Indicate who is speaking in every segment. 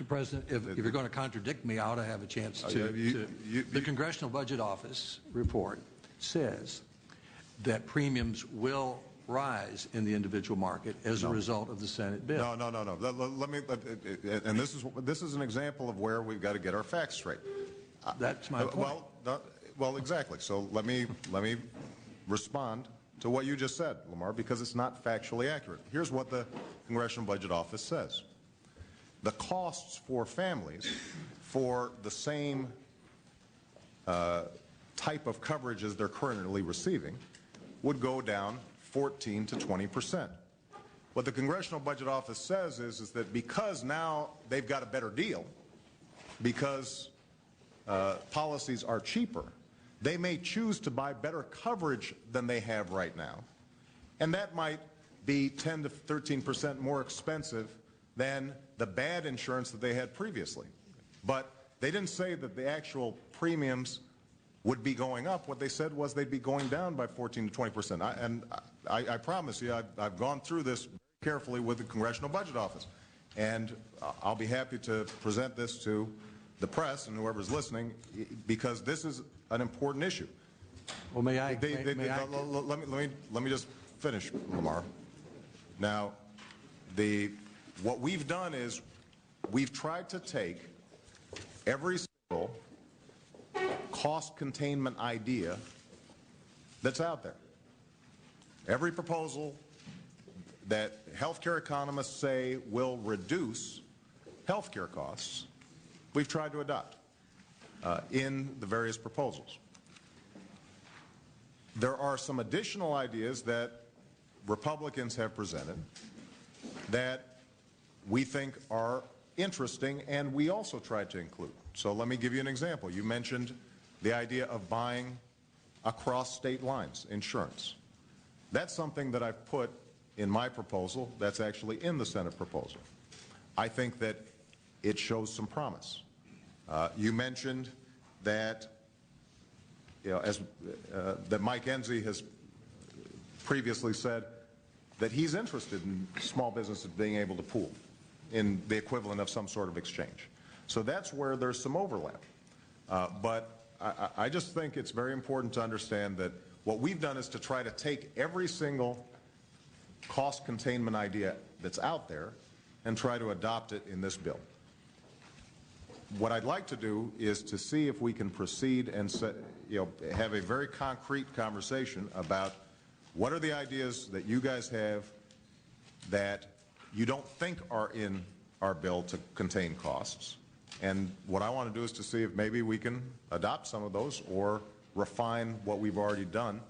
Speaker 1: Mr. President, if you're going to contradict me, I ought to have a chance to. The Congressional Budget Office report says that premiums will rise in the individual market as a result of the Senate bill.
Speaker 2: No. Let me, and this is an example of where we've got to get our facts straight.
Speaker 1: That's my point.
Speaker 2: Well, exactly. So let me respond to what you just said, Lamar, because it's not factually accurate. Here's what the Congressional Budget Office says. The costs for families for the same type of coverage as they're currently receiving would go down 14 to 20%. What the Congressional Budget Office says is that because now they've got a better deal, because policies are cheaper, they may choose to buy better coverage than they have right now. And that might be 10 to 13% more expensive than the bad insurance that they had previously. But they didn't say that the actual premiums would be going up. What they said was they'd be going down by 14 to 20%. I promise you, I've gone through this very carefully with the Congressional Budget Office. And I'll be happy to present this to the press and whoever's listening, because this is an important issue.
Speaker 1: Well, let
Speaker 2: me just finish, Lamar. Now, what we've done is we've tried to take every single cost containment idea that's out there. Every proposal that healthcare economists say will reduce healthcare costs, we've tried to adopt in the various proposals. There are some additional ideas that Republicans have presented that we think are interesting, and we also tried to include. So let me give you an example. You mentioned the idea of buying across state lines insurance. That's something that I've put in my proposal that's actually in the Senate proposal. I think that it shows some promise. You mentioned that, that Mike Enzi has previously said that he's interested in small businesses being able to pool in the equivalent of some sort of exchange. So that's where there's some overlap. But I just think it's very important to understand that what we've done is to try to take every single cost containment idea that's out there and try to adopt it in this bill. What I'd like to do is to see if we can proceed and have a very concrete conversation about what are the ideas that you guys have that you don't think are in our bill to contain costs. And what I want to do is to see if maybe we can adopt some of those or refine what we've already done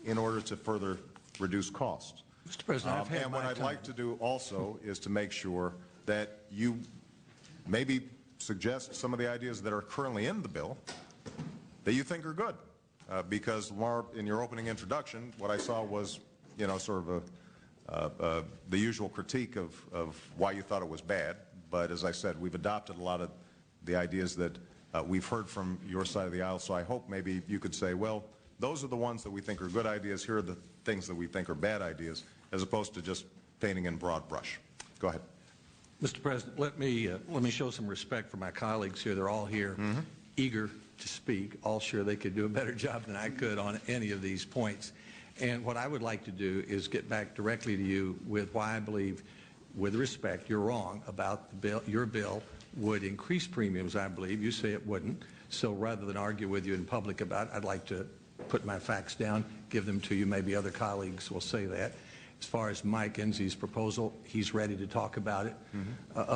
Speaker 2: in order to further reduce costs.
Speaker 1: Mr. President, I've had
Speaker 2: and what I'd like to do also is to make sure that you maybe suggest some of the ideas that are currently in the bill that you think are good. Because, Lamar, in your opening introduction, what I saw was, sort of the usual critique of why you thought it was bad. But as I said, we've adopted a lot of the ideas that we've heard from your side of the aisle. So I hope maybe you could say, well, those are the ones that we think are good ideas. Here are the things that we think are bad ideas, as opposed to just painting in broad brush. Go ahead.
Speaker 1: Mr. President, let me show some respect for my colleagues here. They're all here, eager to speak, all sure they could do a better job than I could on any of these points. And what I would like to do is get back directly to you with why I believe, with respect, you're wrong about the bill. Your bill would increase premiums, I believe. You say it wouldn't. So rather than argue with you in public about it, I'd like to put my facts down, give them to you. Maybe other colleagues will say that. As far as Mike Enzi's proposal, he's ready to talk about it.